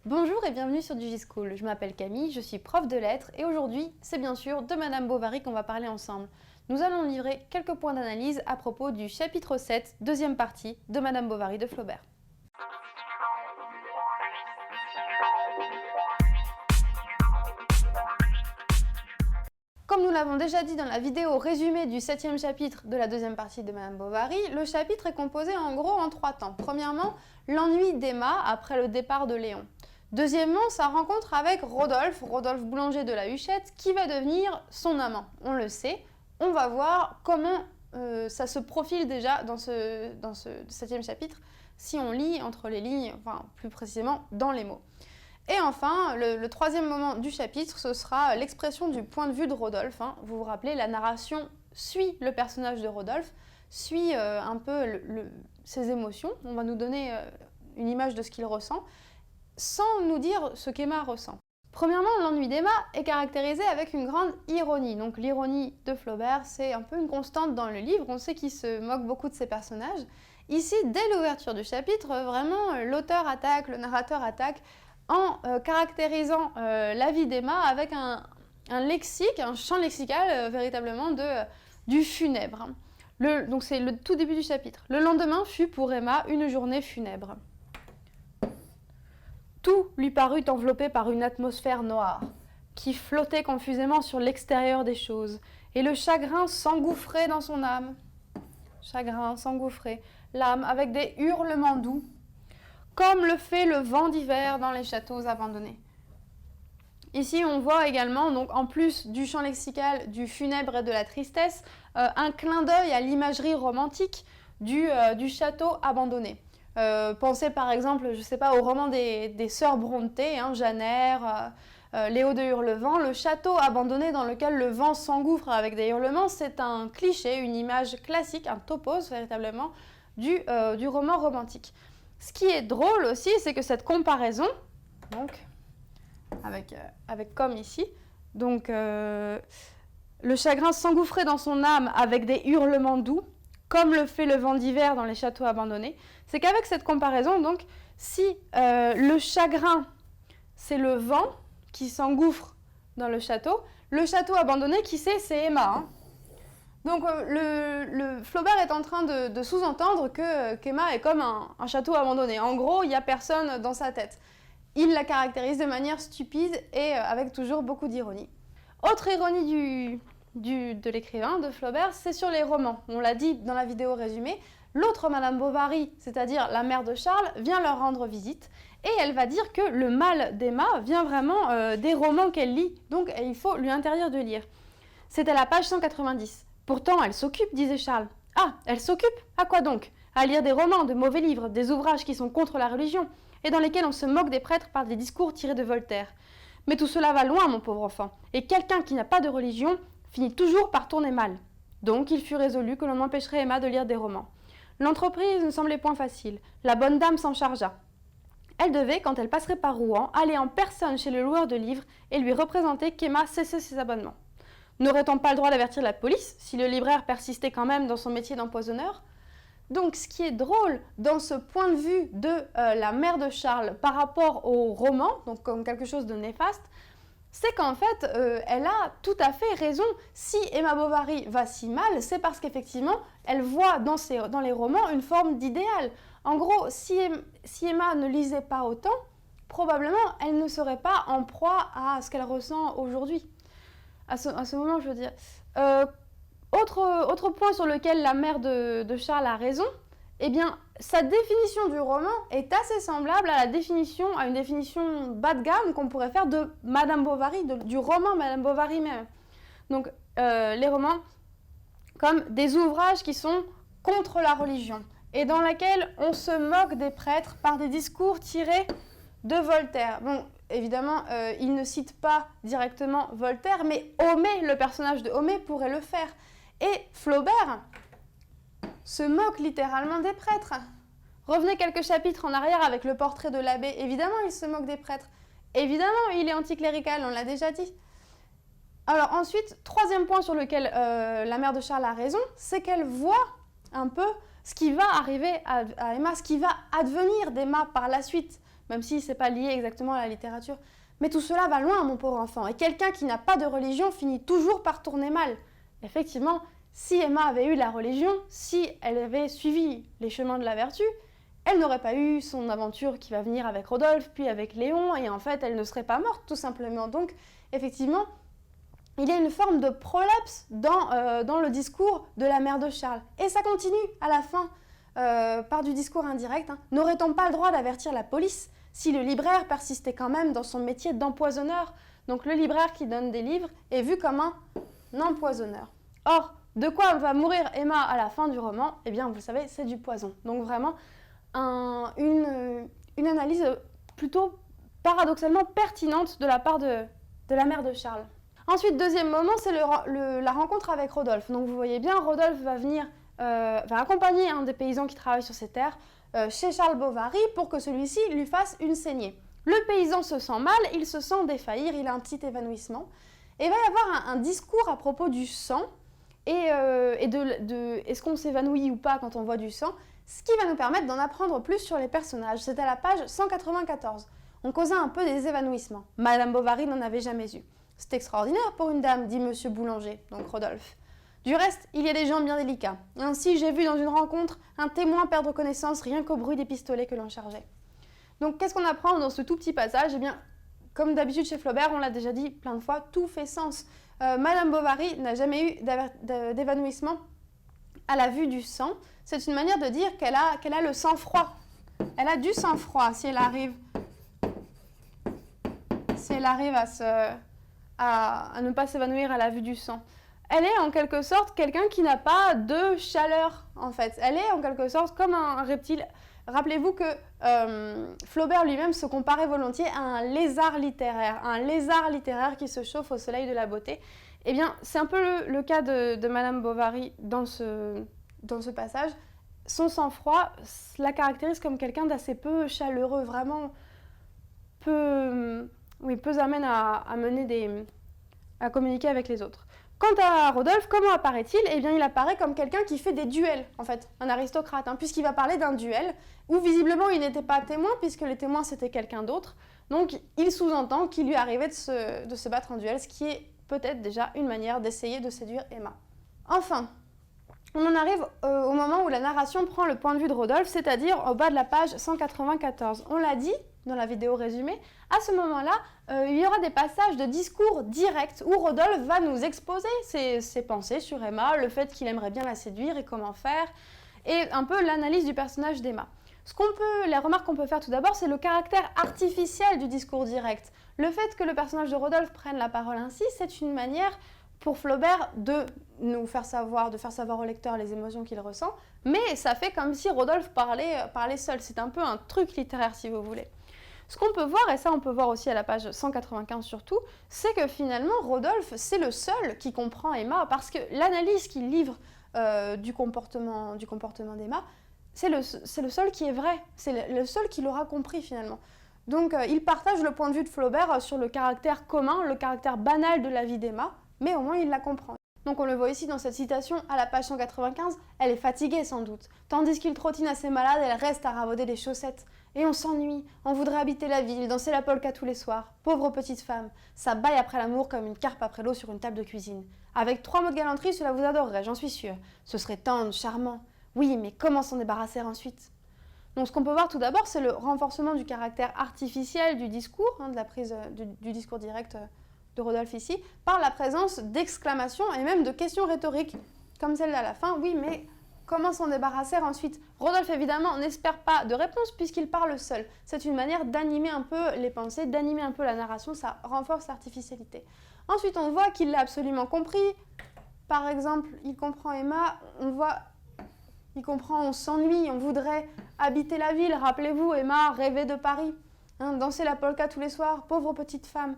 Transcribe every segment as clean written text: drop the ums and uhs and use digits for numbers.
Bonjour et bienvenue sur DigiSchool. Je m'appelle Camille, je suis prof de lettres et aujourd'hui, c'est bien sûr de Madame Bovary qu'on va parler ensemble. Nous allons livrer quelques points d'analyse à propos du chapitre 7, deuxième partie de Madame Bovary de Flaubert. Comme nous l'avons déjà dit dans la vidéo résumée du 7e chapitre de la deuxième partie de Madame Bovary, le chapitre est composé en gros en 3 temps. Premièrement, l'ennui d'Emma après le départ de Léon. Deuxièmement, sa rencontre avec Rodolphe Boulanger de la Huchette, qui va devenir son amant. On le sait, on va voir comment ça se profile déjà dans ce 7e chapitre, si on lit entre les lignes, enfin plus précisément dans les mots. Et enfin, le troisième moment du chapitre, ce sera l'expression du point de vue de Rodolphe. Vous vous rappelez, la narration suit le personnage de Rodolphe, suit un peu ses émotions. On va nous donner une image de ce qu'il ressent, sans nous dire ce qu'Emma ressent. Premièrement, l'ennui d'Emma est caractérisé avec une grande ironie. Donc l'ironie de Flaubert, c'est un peu une constante dans le livre. On sait qu'il se moque beaucoup de ses personnages. Ici, dès l'ouverture du chapitre, vraiment, l'auteur attaque, le narrateur attaque, en caractérisant la vie d'Emma avec un lexique, un champ lexical véritablement du funèbre. Donc c'est le tout début du chapitre. Le lendemain fut pour Emma une journée funèbre. Tout lui parut enveloppé par une atmosphère noire, qui flottait confusément sur l'extérieur des choses, et le chagrin s'engouffrait dans son âme. Chagrin s'engouffrait, l'âme avec des hurlements doux, comme le fait le vent d'hiver dans les châteaux abandonnés. Ici, on voit également, donc, en plus du champ lexical, du funèbre et de la tristesse, un clin d'œil à l'imagerie romantique du château abandonné. Pensez par exemple, je ne sais pas, au roman des sœurs Brontë, Jeanne Eyre, Léo de Hurlevent, le château abandonné dans lequel le vent s'engouffre avec des hurlements, c'est un cliché, une image classique, un topos véritablement, du roman romantique. Ce qui est drôle aussi, c'est que cette comparaison, donc, avec comme ici, donc le chagrin s'engouffrait dans son âme avec des hurlements doux, comme le fait le vent d'hiver dans les châteaux abandonnés, c'est qu'avec cette comparaison, donc, si le chagrin, c'est le vent qui s'engouffre dans le château abandonné, qui c'est Emma. Donc Flaubert est en train de sous-entendre qu'Emma est comme un château abandonné. En gros, il n'y a personne dans sa tête. Il la caractérise de manière stupide et avec toujours beaucoup d'ironie. Autre ironie de l'écrivain, de Flaubert, c'est sur les romans. On l'a dit dans la vidéo résumée, l'autre Madame Bovary, c'est-à-dire la mère de Charles, vient leur rendre visite et elle va dire que le mal d'Emma vient vraiment des romans qu'elle lit, donc il faut lui interdire de lire. C'est à la page 190. Pourtant, elle s'occupe, disait Charles. Ah, elle s'occupe? À quoi donc? À lire des romans, de mauvais livres, des ouvrages qui sont contre la religion, et dans lesquels on se moque des prêtres par des discours tirés de Voltaire. Mais tout cela va loin, mon pauvre enfant, et quelqu'un qui n'a pas de religion finit toujours par tourner mal. Donc il fut résolu que l'on empêcherait Emma de lire des romans. L'entreprise ne semblait point facile. La bonne dame s'en chargea. Elle devait, quand elle passerait par Rouen, aller en personne chez le loueur de livres et lui représenter qu'Emma cessait ses abonnements. N'aurait-on pas le droit d'avertir la police si le libraire persistait quand même dans son métier d'empoisonneur? Donc ce qui est drôle dans ce point de vue de la mère de Charles par rapport au roman, donc comme quelque chose de néfaste, c'est qu'en fait, elle a tout à fait raison. Si Emma Bovary va si mal, c'est parce qu'effectivement, elle voit dans les romans une forme d'idéal. En gros, si Emma ne lisait pas autant, probablement, elle ne serait pas en proie à ce qu'elle ressent aujourd'hui. À ce moment, je veux dire. Autre point sur lequel la mère de Charles a raison, eh bien, sa définition du roman est assez semblable à une définition bas de gamme qu'on pourrait faire de Madame Bovary, du roman Madame Bovary même. Donc, les romans comme des ouvrages qui sont contre la religion et dans lesquels on se moque des prêtres par des discours tirés de Voltaire. Bon, évidemment, il ne cite pas directement Voltaire, mais Homais, le personnage de Homais, pourrait le faire. Et Flaubert se moque littéralement des prêtres. Revenez quelques chapitres en arrière avec le portrait de l'abbé. Évidemment, il se moque des prêtres. Évidemment, il est anticlérical, on l'a déjà dit. Alors ensuite, troisième point sur lequel la mère de Charles a raison, c'est qu'elle voit un peu ce qui va arriver à Emma, ce qui va advenir d'Emma par la suite. même si c'est pas lié exactement à la littérature. Mais tout cela va loin, mon pauvre enfant, et quelqu'un qui n'a pas de religion finit toujours par tourner mal. Effectivement, si Emma avait eu la religion, si elle avait suivi les chemins de la vertu, elle n'aurait pas eu son aventure qui va venir avec Rodolphe, puis avec Léon, et en fait, elle ne serait pas morte, tout simplement. Donc, effectivement, il y a une forme de prolapse dans le discours de la mère de Charles. Et ça continue à la fin, par du discours indirect. N'aurait-on pas le droit d'avertir la police si le libraire persistait quand même dans son métier d'empoisonneur? Donc le libraire qui donne des livres est vu comme un empoisonneur. Or, de quoi va mourir Emma à la fin du roman? Eh bien, vous le savez, c'est du poison. Donc vraiment, une analyse plutôt paradoxalement pertinente de la part de la mère de Charles. Ensuite, deuxième moment, c'est la rencontre avec Rodolphe. Donc vous voyez bien, Rodolphe va accompagner un des paysans qui travaille sur ses terres chez Charles Bovary pour que celui-ci lui fasse une saignée. Le paysan se sent mal, il se sent défaillir, il a un petit évanouissement. Et il va y avoir un discours à propos du sang et est-ce qu'on s'évanouit ou pas quand on voit du sang, ce qui va nous permettre d'en apprendre plus sur les personnages. C'est à la page 194. On causa un peu des évanouissements. Madame Bovary n'en avait jamais eu. C'est extraordinaire pour une dame, dit Monsieur Boulanger, donc Rodolphe. Du reste, il y a des gens bien délicats. Ainsi, j'ai vu dans une rencontre un témoin perdre connaissance rien qu'au bruit des pistolets que l'on chargeait. Donc, qu'est-ce qu'on apprend dans ce tout petit passage? Eh bien, comme d'habitude chez Flaubert, on l'a déjà dit plein de fois, tout fait sens. Madame Bovary n'a jamais eu d'évanouissement à la vue du sang. C'est une manière de dire qu'elle a le sang-froid. Elle a du sang-froid si elle arrive à ne pas s'évanouir à la vue du sang. Elle est en quelque sorte quelqu'un qui n'a pas de chaleur, en fait. Elle est en quelque sorte comme un reptile. Rappelez-vous que Flaubert lui-même se comparait volontiers à un lézard littéraire qui se chauffe au soleil de la beauté. Eh bien, c'est un peu le cas de Madame Bovary dans ce passage. Son sang-froid la caractérise comme quelqu'un d'assez peu chaleureux, vraiment peu amène à communiquer avec les autres. Quant à Rodolphe, comment apparaît-il? Eh bien, il apparaît comme quelqu'un qui fait des duels, en fait, un aristocrate, puisqu'il va parler d'un duel où visiblement il n'était pas témoin, puisque les témoins c'était quelqu'un d'autre. Donc, il sous-entend qu'il lui arrivait de se battre en duel, ce qui est peut-être déjà une manière d'essayer de séduire Emma. Enfin, on en arrive au moment où la narration prend le point de vue de Rodolphe, c'est-à-dire au bas de la page 194. On l'a dit dans la vidéo résumée, à ce moment-là, il y aura des passages de discours directs où Rodolphe va nous exposer ses pensées sur Emma, le fait qu'il aimerait bien la séduire et comment faire, et un peu l'analyse du personnage d'Emma. Les remarques qu'on peut faire tout d'abord, c'est le caractère artificiel du discours direct. Le fait que le personnage de Rodolphe prenne la parole ainsi, c'est une manière pour Flaubert de nous faire savoir, au lecteur les émotions qu'il ressent, mais ça fait comme si Rodolphe parlait seul. C'est un peu un truc littéraire, si vous voulez. Ce qu'on peut voir, et ça on peut voir aussi à la page 195 surtout, c'est que finalement Rodolphe, c'est le seul qui comprend Emma, parce que l'analyse qu'il livre du comportement d'Emma, c'est le seul qui est vrai, c'est le seul qui l'aura compris finalement. Donc il partage le point de vue de Flaubert sur le caractère commun, le caractère banal de la vie d'Emma, mais au moins il la comprend. Donc on le voit ici dans cette citation à la page 195, elle est fatiguée sans doute. Tandis qu'il trottine assez malade, elle reste à ravauder des chaussettes. Et on s'ennuie, on voudrait habiter la ville, danser la polka tous les soirs. Pauvre petite femme, ça bâille après l'amour comme une carpe après l'eau sur une table de cuisine. Avec 3 mots de galanterie, cela vous adorerait, j'en suis sûre. Ce serait tendre, charmant. Oui, mais comment s'en débarrasser ensuite? Donc ce qu'on peut voir tout d'abord, c'est le renforcement du caractère artificiel du discours, de la prise du discours direct de Rodolphe ici, par la présence d'exclamations et même de questions rhétoriques, comme celle à la fin. Oui, mais comment s'en débarrasser ensuite? Rodolphe, évidemment, n'espère pas de réponse puisqu'il parle seul. C'est une manière d'animer un peu les pensées, d'animer un peu la narration, ça renforce l'artificialité. Ensuite, on voit qu'il l'a absolument compris. Par exemple, il comprend Emma, il comprend, on s'ennuie, on voudrait habiter la ville. Rappelez-vous, Emma rêvait de Paris, danser la polka tous les soirs, pauvre petite femme.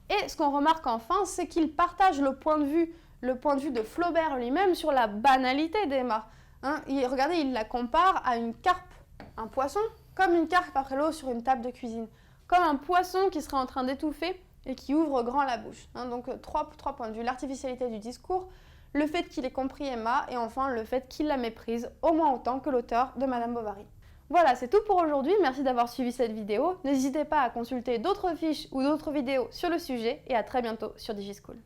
Et ce qu'on remarque enfin, c'est qu'il partage le point de vue de Flaubert lui-même sur la banalité d'Emma. Regardez, il la compare à une carpe, un poisson, comme une carpe après l'eau sur une table de cuisine. Comme un poisson qui serait en train d'étouffer et qui ouvre grand la bouche. Donc trois points de vue, l'artificialité du discours, le fait qu'il ait compris Emma et enfin le fait qu'il la méprise au moins autant que l'auteur de Madame Bovary. Voilà, c'est tout pour aujourd'hui. Merci d'avoir suivi cette vidéo. N'hésitez pas à consulter d'autres fiches ou d'autres vidéos sur le sujet et à très bientôt sur DigiSchool.